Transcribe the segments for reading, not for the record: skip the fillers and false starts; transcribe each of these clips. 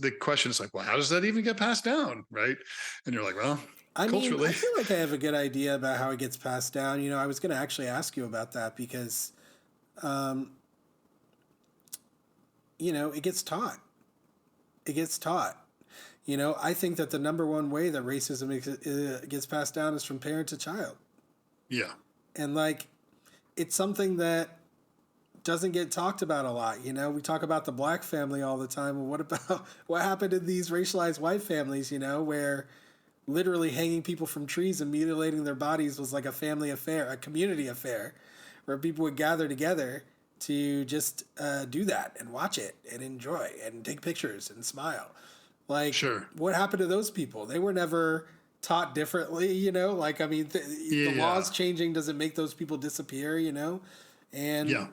the question is like, well, how does that even get passed down, right? And you're like, well, I mean, I culturally. feel like I have a good idea about how it gets passed down. I was going to actually ask you about that because, um, it gets taught. It gets taught. I think that the number one way that racism gets passed down is from parent to child. Yeah, And like, it's something that doesn't get talked about a lot. We talk about the black family all the time. Well, what about what happened in these racialized white families, where literally hanging people from trees and mutilating their bodies was like a family affair, a community affair, where people would gather together to just do that and watch it and enjoy and take pictures and smile. Like, sure. what happened to those people? They were never taught differently, Like, I mean, the Yeah, laws changing doesn't make those people disappear, And, yeah,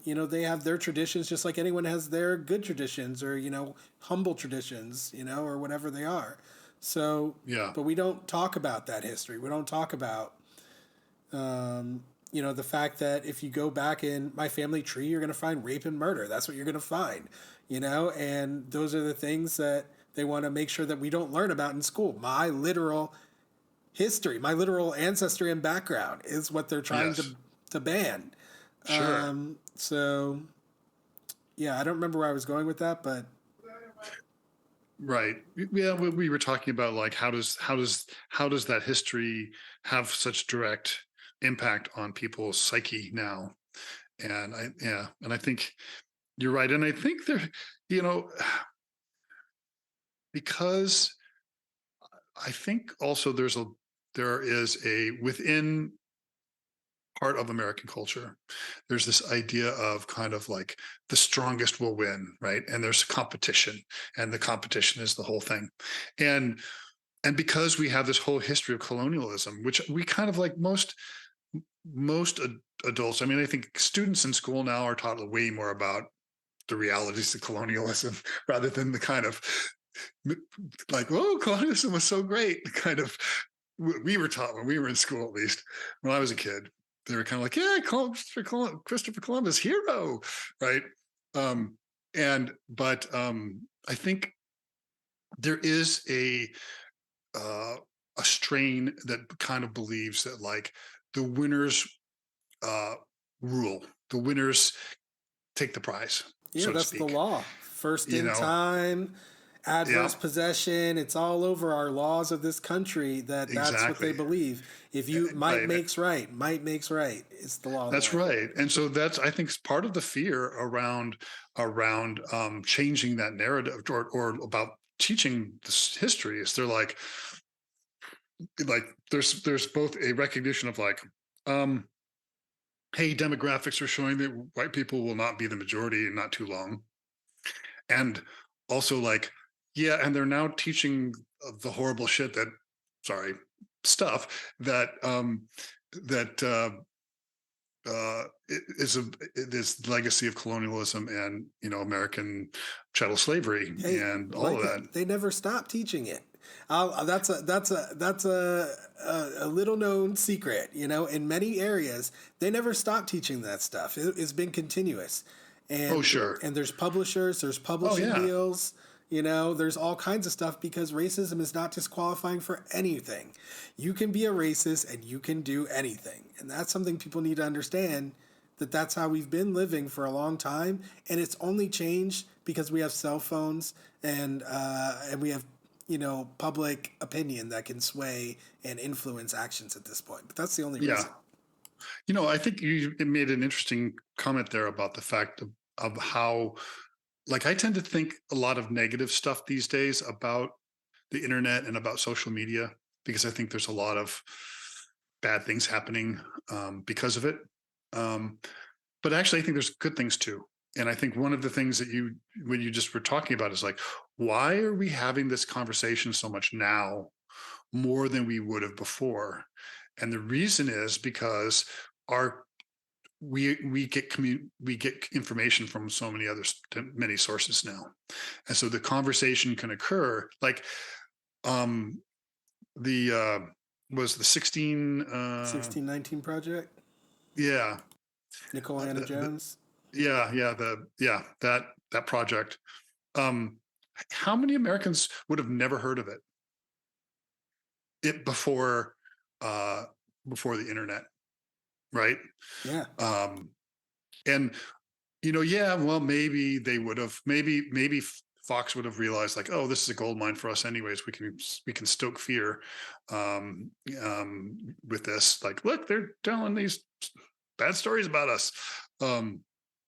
they have their traditions just like anyone has their good traditions or, humble traditions, or whatever they are. So, yeah, but we don't talk about that history. We don't talk about, the fact that if you go back in my family tree, you're going to find rape and murder. That's what you're going to find, and those are the things that they want to make sure that we don't learn about in school. My literal history, my literal ancestry and background is what they're trying yes, to ban. sure. So yeah, I don't remember where I was going with that, but Right. Yeah, we were talking about like how does that history have such direct impact on people's psyche now? And I think you're right. And I think you know, because I think also there is a within part of American culture, there's this idea of kind of like the strongest will win, right? And there's competition, and the competition is the whole thing. And and because we have this whole history of colonialism, which we kind of like adults, I mean, I think students in school now are taught way more about the realities of colonialism rather than the kind of like, oh, colonialism was so great, kind of we were taught when we were in school, at least when I was a kid. They were kind of like, yeah, Christopher Columbus, hero, right? Um, and but I think there is uh, a strain that kind of believes that like the winners uh, rule, the winners take the prize, yeah, so to that's the speak. law. First You in know, time, adverse yeah, possession. It's all over our laws of this country that that's what they exactly. believe. If you might Right. makes right, might makes right. It's the law of the That's land. right. And so that's I think part of the fear around changing that narrative or about teaching this history is they're like there's both a recognition of like um hey, demographics are showing that white people will not be the majority in not too long. And also like, yeah, and they're now teaching the horrible shit that sorry, stuff that is this legacy of colonialism and American chattel slavery Hey, and all of Micah, that. they never stopped teaching it. That's a little known secret. In many areas, they never stopped teaching that stuff. It's been continuous, Oh and sure. and there's publishers, there's Oh publishing yeah. deals. There's all kinds of stuff because racism is not disqualifying for anything. You can be a racist and you can do anything, and that's something people need to understand that that's how we've been living for a long time, and it's only changed because we have cell phones and we have public opinion that can sway and influence actions at this point. But that's the only Yeah. reason. I think you made an interesting comment there about the fact of how like I tend to think a lot of negative stuff these days about the internet and about social media because I think there's a lot of bad things happening because of it. Um, but actually, I think there's good things too. And I think one of the things that when you just were talking about is like, why are we having this conversation so much now more than we would have before? And the reason is because our we get information from so many many sources now, and so the conversation can occur like um the was the 16 1619 Project, yeah Nicole Anna the, Jones. yeah that project um how many Americans would have never heard of it uh, before the internet, right? Yeah. Um, and yeah, well, maybe they would have, maybe Fox would have realized like, oh, this is a gold mine for us, anyways. We can stoke fear um, with this. Like, look, they're telling these bad stories about us. Um,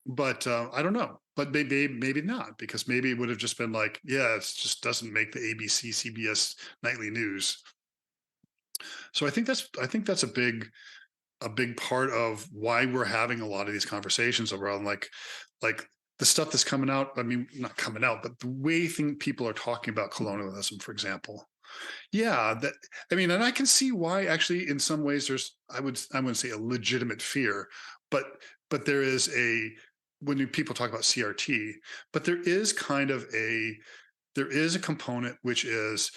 but I don't know. But maybe not, because maybe it would have just been like, yeah, it just doesn't make the ABC, CBS nightly news. So I think that's a big part of why we're having a lot of these conversations around like the stuff that's coming out. I mean, not coming out, but the way people are talking about colonialism, for example. Yeah, that I mean, and I can see why actually in some ways there's I wouldn't say a legitimate fear, but there is when people talk about CRT, but there is a component which is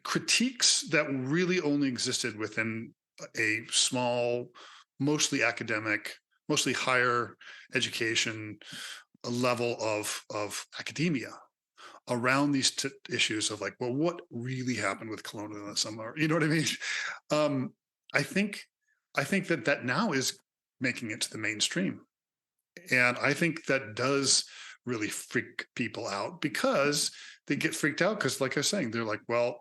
critiques that really only existed within a small, mostly academic, mostly higher education level of academia around these issues of like, well, what really happened with colonialism, or you know what I mean? Um, I think that now is making it to the mainstream, and I think that does really freak people out, because they get freaked out because, like I was saying, they're like, well,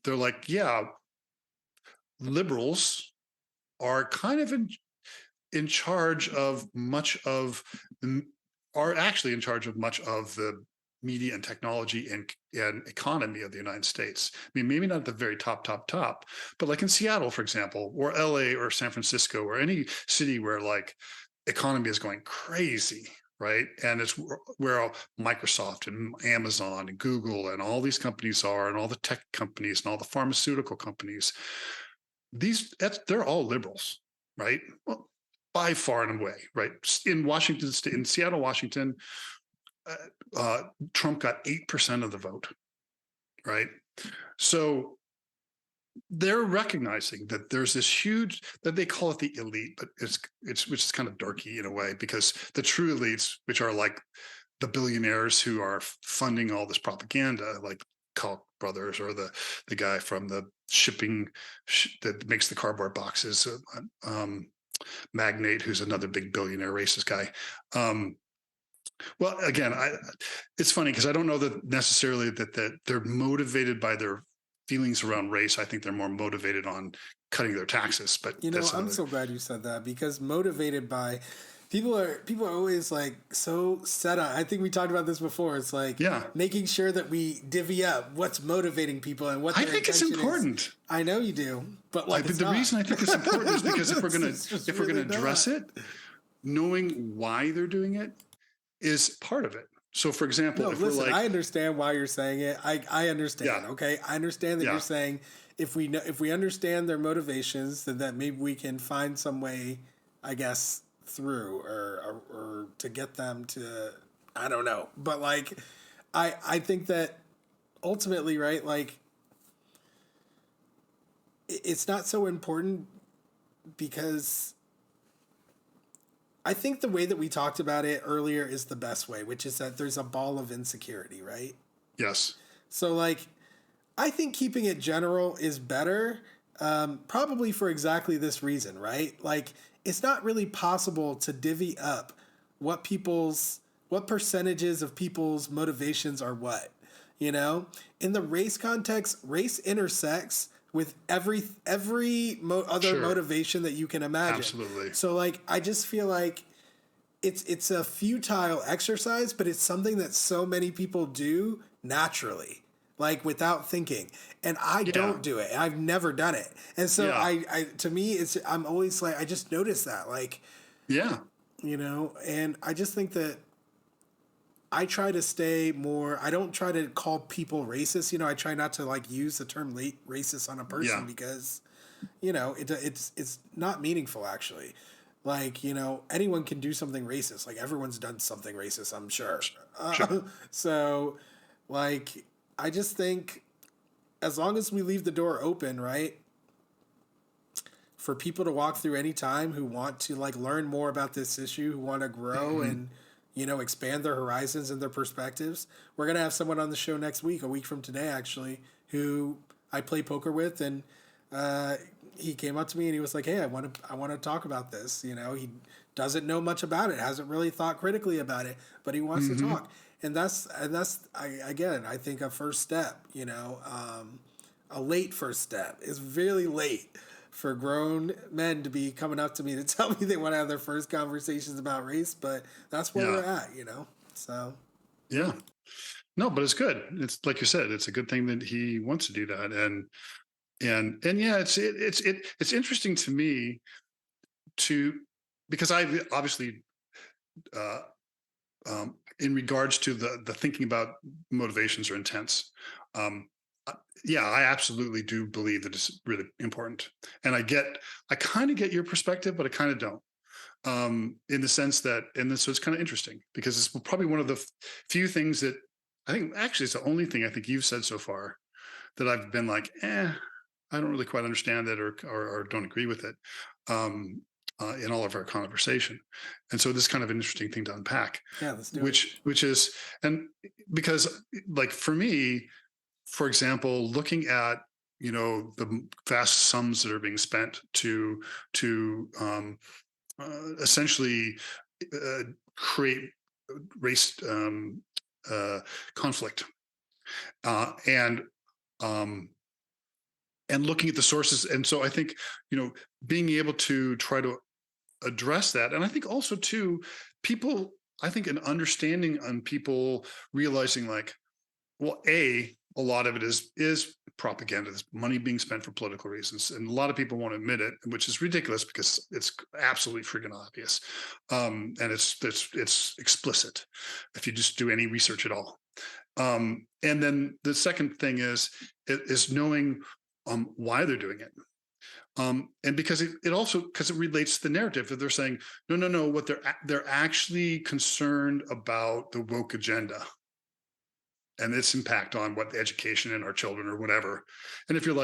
they're like, yeah, liberals are kind of in charge of much of are actually in charge of much of the media and technology and economy of the United States. I mean, maybe not at the very top, but like in Seattle, for example, or LA or San Francisco, or any city where like economy is going crazy, right? And it's where Microsoft and Amazon and Google and all these companies are, and all the tech companies and all the pharmaceutical companies. They're all liberals, right? Well, by far and away, right? In Washington State, in Seattle, Washington, uh, Trump got 8% of the vote, right? So they're recognizing that there's this huge, that they call it the elite, but it's which is kind of dorky in a way, because the true elites, which are like the billionaires who are funding all this propaganda, like Koch brothers, or the guy from the shipping that makes the cardboard boxes, magnate, who's another big billionaire racist guy. Well, again, it's funny because I don't know that necessarily that they're motivated by their feelings around race. I think they're more motivated on cutting their taxes, but You know, that's I'm another. so glad you said that, because motivated by people are always like so set on. I think we talked about this before. It's like Yeah, making sure that we divvy up what's motivating people and what I their think it's intention is. important. I know you do, but like But it's the not. reason I think it's important is because It's just if we're really gonna address not. it, knowing why they're doing it is part of it. So, for example, No, if we're listen, like, I understand why you're saying it. I yeah, understand. Okay, I understand that you're yeah, saying if we understand their motivations, then that maybe we can find some way, I guess, through or to get them to, I don't know, but like, I think that ultimately, right, like it's not so important, because I think the way that we talked about it earlier is the best way, which is that there's a ball of insecurity, right? yes, So like I think keeping it general is better, probably for exactly this reason, right? Like, it's not really possible to divvy up what percentages of people's motivations are what. You know, in the race context, race intersects with other sure, motivation that you can imagine. absolutely, So, like, I just feel like it's a futile exercise, but it's something that so many people do naturally, like without thinking. And I yeah, don't do it. I've never done it. And so yeah, I to me it's I'm always like I just notice that, like, yeah, and I just think that I try to stay more. I don't try to call people racist. I try not to like use the term late racist on a person, yeah, because it's not meaningful actually. Like, anyone can do something racist. Like, everyone's done something racist, I'm sure. sure, So, like, I just think as long as we leave the door open, right, for people to walk through any time who want to like learn more about this issue, who want to grow hmm and expand their horizons and their perspectives. We're gonna have someone on the show next week, a week from today, actually, who I play poker with, and uh, he came up to me and he was like, "Hey, I want to talk about this." He doesn't know much about it, hasn't really thought critically about it, but he wants to Hmm. talk, and that's again, I think a first step. A late first step is really late for grown men to be coming up to me to tell me they want to have their first conversations about race, but that's where Yeah. we're at. So Yeah. No, but it's good. It's like you said, it's a good thing that he wants to do that. And yeah, it's interesting to me to because I obviously uh in regards to the thinking about motivations or intents. Um, yeah, I absolutely do believe that it's really important, and I kind of get your perspective, but I kind of don't. In the sense that, and this so it's kind of interesting because it's probably one of the few things that I think actually it's the only thing I think you've said so far that I've been like, I don't really quite understand it or don't agree with it. Um, in all of our conversation, and so this is kind of an interesting thing to unpack, yeah, let's do it. which is and because like for me, for example, looking at the vast sums that are being spent to essentially uh, create race uh, conflict uh, and um, and looking at the sources. And so I think being able to try to address that, and I think also too people. I think an understanding on people realizing like, well, a lot of it is propaganda. There's money being spent for political reasons, and a lot of people won't admit it, which is ridiculous because it's absolutely freaking obvious, and it's explicit if you just do any research at all. And then the second thing is knowing why they're doing it. And because it also because it relates to the narrative that they're saying no, no, no. What they're actually concerned about the woke agenda and its impact on what the education in our children or whatever. And if you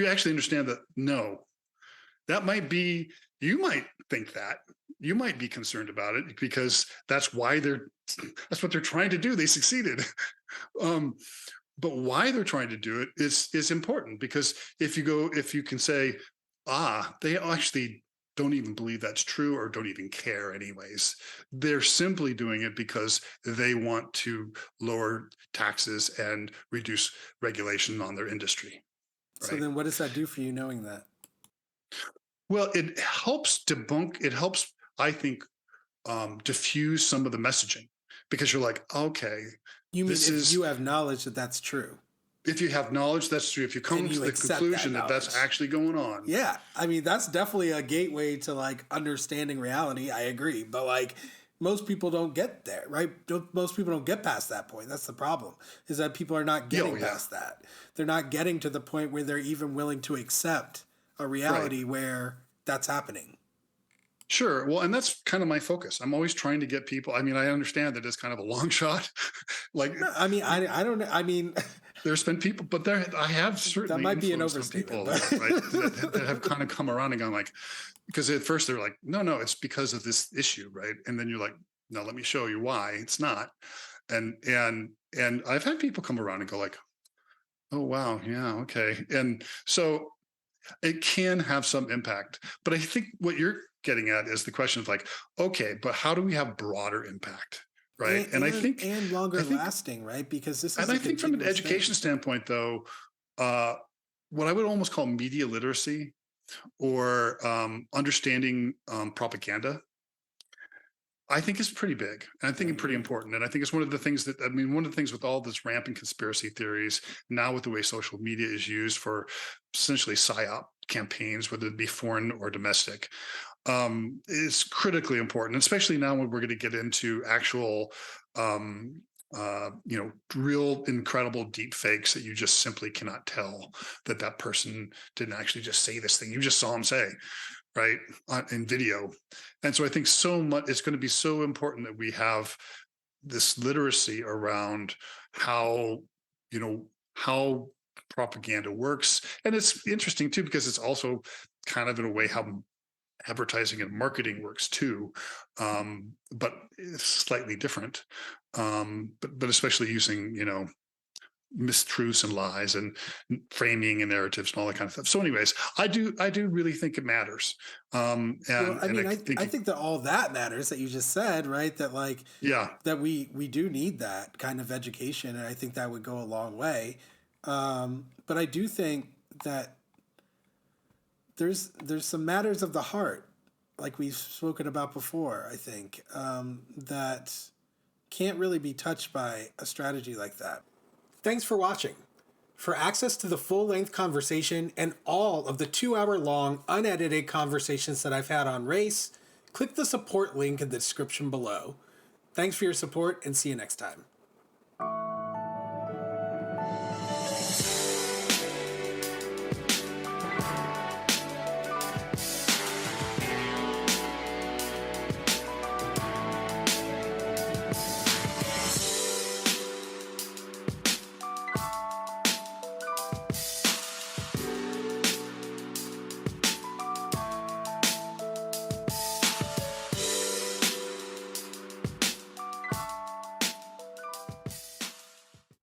actually understand that, no, that might be, you might think that you might be concerned about it because that's what they're trying to do. They succeeded. um, but why they're trying to do it is important because if you can say, they actually don't even believe that's true or don't even care anyways. They're simply doing it because they want to lower taxes and reduce regulation on their industry, So right? then, what does that do for you knowing that? Well, it helps, I think, diffuse some of the messaging because you're like, okay, You mean this if you is have knowledge that that's true if you have knowledge, that's true. If you and come to you the accept that conclusion that that's knowledge? actually going on, Yeah, I mean that's definitely a gateway to like understanding reality. I agree, but like most people don't get there, right? Most people don't get past that point. That's the problem. Is that people are not yeah, oh, getting yeah, past that. They're not getting to the point where they're even willing to accept a right. reality where that's happening. Sure. Well, and that's kind of my focus. I'm always trying to get people. I mean, I understand that it's kind of a long shot. like No, I mean, I don't know. I mean, there's been people, but I have that certainly might be an influenced some overstatement, people, but right, that have kind of come around and gone like, because at first they're like, no, no, it's because of this issue, right? And then you're like, no, let me show you why it's not. And I've had people come around and go like, oh wow, yeah, okay. And so it can have some impact. But I think what you're getting at is the question of like, okay, but how do we have broader impact? Right. and And and longer I think, lasting, right? Because this and is a I think from an continuous education thing. standpoint, though, uh, what I would almost call media literacy or understanding propaganda, I think is pretty big. And I I think it's pretty agree. important. And I think it's one of the things that, I mean, one of the things with all this rampant conspiracy theories now with the way social media is used for essentially psyop campaigns, whether it be foreign or domestic, is critically important, especially now when we're going to get into actual, um, real incredible deep fakes that you just simply cannot tell that that person didn't actually just say this thing. You just saw him say, right, in video. And so I think so much, it's going to be so important that we have this literacy around how, how propaganda works. And it's interesting too, because it's also kind of in a way how advertising and marketing works too, but it's slightly different. But especially using, mistruths and lies and framing and narratives and all that kind of stuff. So, anyways, I do really think it matters, Well, I and I mean, think I think that all that matters that you just said, right? That like yeah, that we do need that kind of education, and I think that would go a long way. But I do think that there's some matters of the heart, like we've spoken about before. I think that can't really be touched by a strategy like that. Thanks for watching. For access to the full-length conversation and all of the 2-hour-long unedited conversations that I've had on race, click the support link in the description below. Thanks for your support, and see you next time.